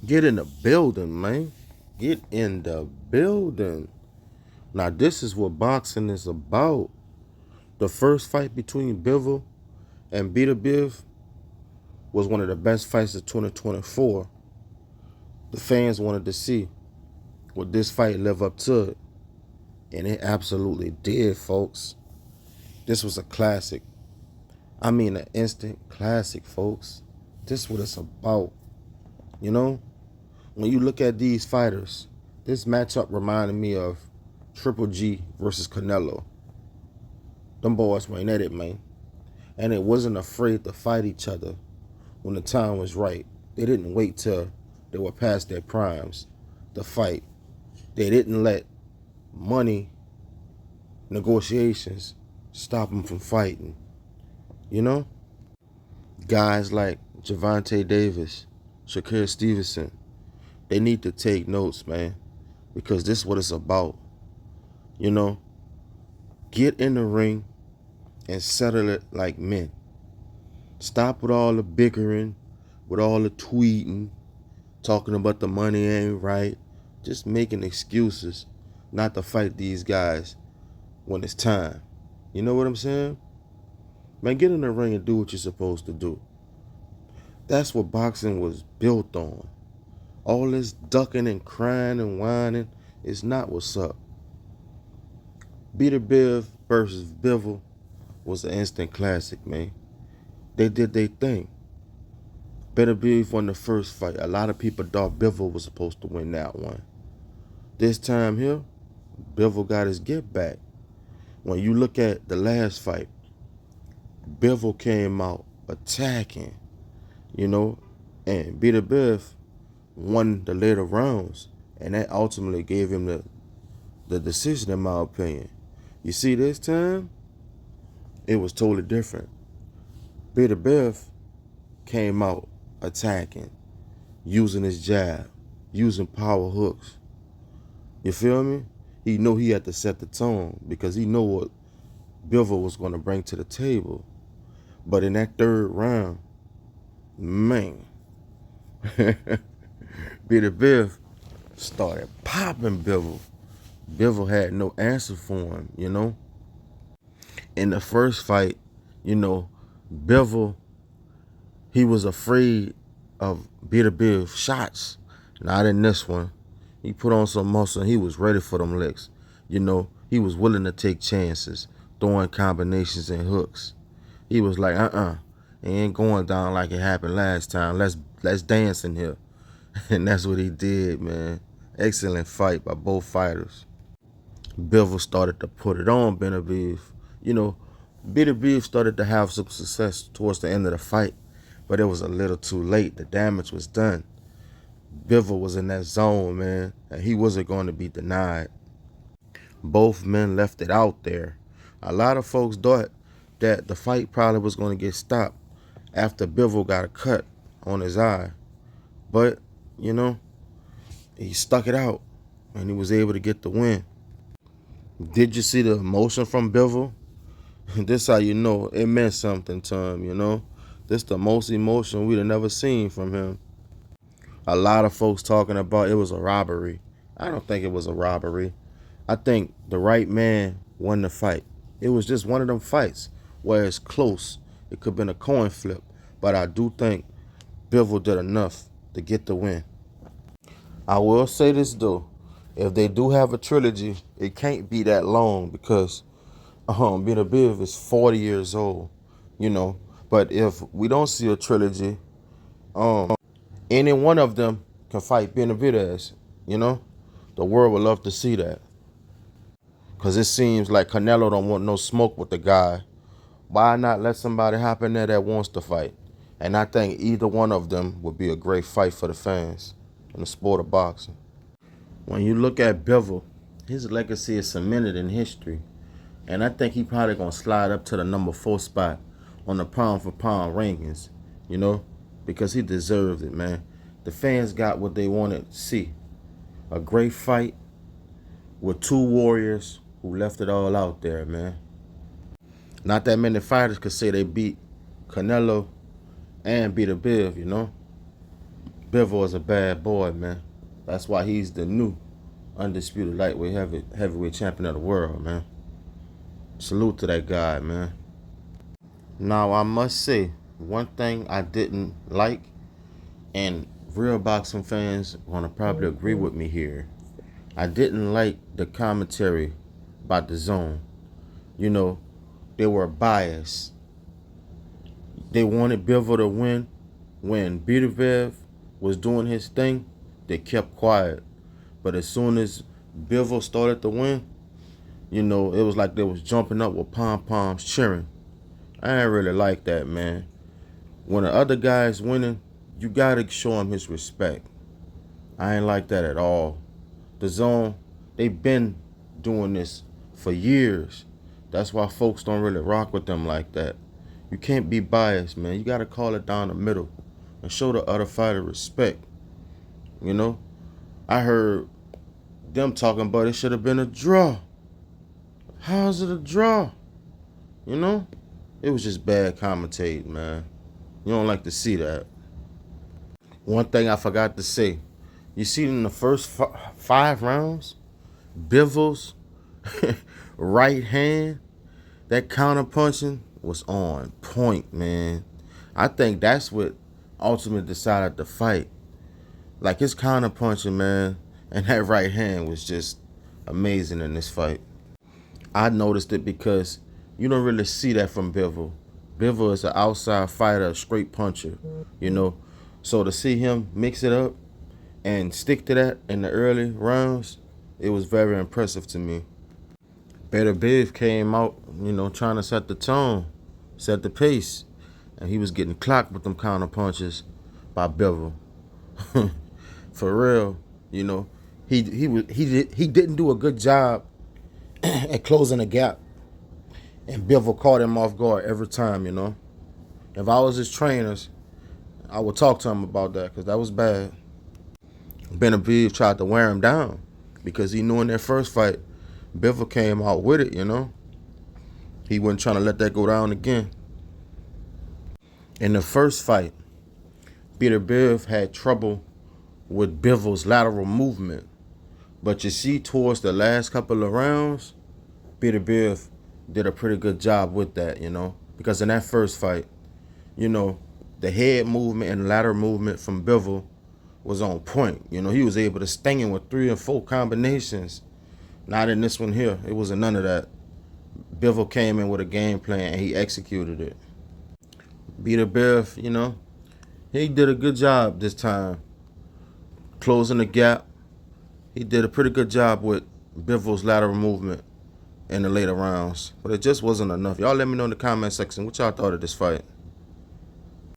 Get in the building, man. Get in the building. Now, this is what boxing is about. The first fight between Bivol and Beterbiev was one of the best fights of 2024. The fans wanted to see would this fight live up to it, and it absolutely did, folks. This was a classic. I mean, an instant classic, folks. This is what it's about. You know, when you look at these fighters, this matchup reminded me of Triple G versus Canelo. Them boys went at it, man. And it wasn't afraid to fight each other when the time was right. They didn't wait till they were past their primes to fight. They didn't let money negotiations stop them from fighting. You know? Guys like Gervonta Davis, Shakur Stevenson, they need to take notes, man, because this is what it's about. You know? Get in the ring and settle it like men. Stop with all the bickering, with all the tweeting, talking about the money ain't right, just making excuses not to fight these guys when it's time. You know what I'm saying? Man, get in the ring and do what you're supposed to do. That's what boxing was built on. All this ducking and crying and whining is not what's up. Beterbiev versus Bivol was an instant classic, man. They did their thing. Beterbiev won the first fight. A lot of people thought Bivol was supposed to win that one. This time here, Bivol got his get back. When you look at the last fight, Bivol came out attacking, you know, and Beterbiev won the later rounds, and that ultimately gave him the decision, in my opinion. You see, this time, it was totally different. Beterbiev came out attacking, using his jab, using power hooks. You feel me? He knew he had to set the tone because he knew what Bivol was going to bring to the table. But in that third round, man, Beterbiev started popping Bivol. Bivol had no answer for him, you know. In the first fight, you know, Bivol, he was afraid of Beterbiev's shots. Not in this one. He put on some muscle and he was ready for them licks. You know, he was willing to take chances, throwing combinations and hooks. He was like, it ain't going down like it happened last time. Let's dance in here. And that's what he did, man. Excellent fight by both fighters. Bivol started to put it on Beterbiev. You know, Beterbiev started to have some success towards the end of the fight, but it was a little too late. The damage was done. Bivol was in that zone, man, and he wasn't going to be denied. Both men left it out there. A lot of folks thought that the fight probably was going to get stopped after Bivol got a cut on his eye. But, you know, he stuck it out, and he was able to get the win. Did you see the emotion from Bivol? This how you know it meant something to him, you know? This the most emotion we'd have never seen from him. A lot of folks talking about it was a robbery. I don't think it was a robbery. I think the right man won the fight. It was just one of them fights where it's close. It could have been a coin flip. But I do think Bivol did enough to get the win. I will say this though. If they do have a trilogy, it can't be that long because Beterbiev is 40 years old, you know. But if we don't see a trilogy, any one of them can fight Benavidez, you know. The world would love to see that. Because it seems like Canelo don't want no smoke with the guy. Why not let somebody hop in there that wants to fight? And I think either one of them would be a great fight for the fans in the sport of boxing. When you look at Bivol, his legacy is cemented in history. And I think he probably going to slide up to the number 4 spot on the pound for pound rankings, you know, because he deserved it, man. The fans got what they wanted to see. A great fight with two warriors who left it all out there, man. Not that many fighters could say they beat Canelo and Beterbiev, you know. Bivol is a bad boy, man. That's why he's the new undisputed lightweight heavyweight champion of the world, man. Salute to that guy, man. Now, I must say, one thing I didn't like, and real boxing fans want to probably agree with me here, I didn't like the commentary about the zone. You know, they were biased. They wanted Bivol to win. When Beterbiev was doing his thing, they kept quiet. But as soon as Bivol started to win, you know, it was like they was jumping up with pom-poms cheering. I ain't really like that, man. When the other guy is winning, you gotta show him his respect. I ain't like that at all. The zone, they've been doing this for years. That's why folks don't really rock with them like that. You can't be biased, man. You gotta call it down the middle and show the other fighter respect. You know, I heard them talking about it should have been a draw. How's it a draw? You know, it was just bad commentating, man. You don't like to see that. One thing I forgot to say, you see in the first 5 rounds, Bivol's right hand, that counter punching was on point, man. I think that's what ultimately decided the fight. Like his counter punching, man, and that right hand was just amazing in this fight. I noticed it because you don't really see that from Bivol. Bivol is an outside fighter, a straight puncher, you know. So to see him mix it up and stick to that in the early rounds, it was very impressive to me. Beterbiev came out, you know, trying to set the tone, set the pace, and he was getting clocked with them counter punches by Bivol. For real, you know, he didn't do a good job at closing the gap, and Bivol caught him off guard every time. You know, if I was his trainers, I would talk to him about that because that was bad. Beterbiev tried to wear him down because he knew in their first fight, Bivol came out with it. You know, he wasn't trying to let that go down again. In the first fight, Beterbiev had trouble with Bivol's lateral movement. But you see, towards the last couple of rounds, Beterbiev did a pretty good job with that, you know. Because in that first fight, you know, the head movement and lateral movement from Bivol was on point. You know, he was able to sting him with 3 or 4 combinations. Not in this one here. It wasn't none of that. Bivol came in with a game plan and he executed it. Beterbiev, you know, he did a good job this time closing the gap. He did a pretty good job with Bivol's lateral movement in the later rounds, but it just wasn't enough. Y'all let me know in the comment section what y'all thought of this fight.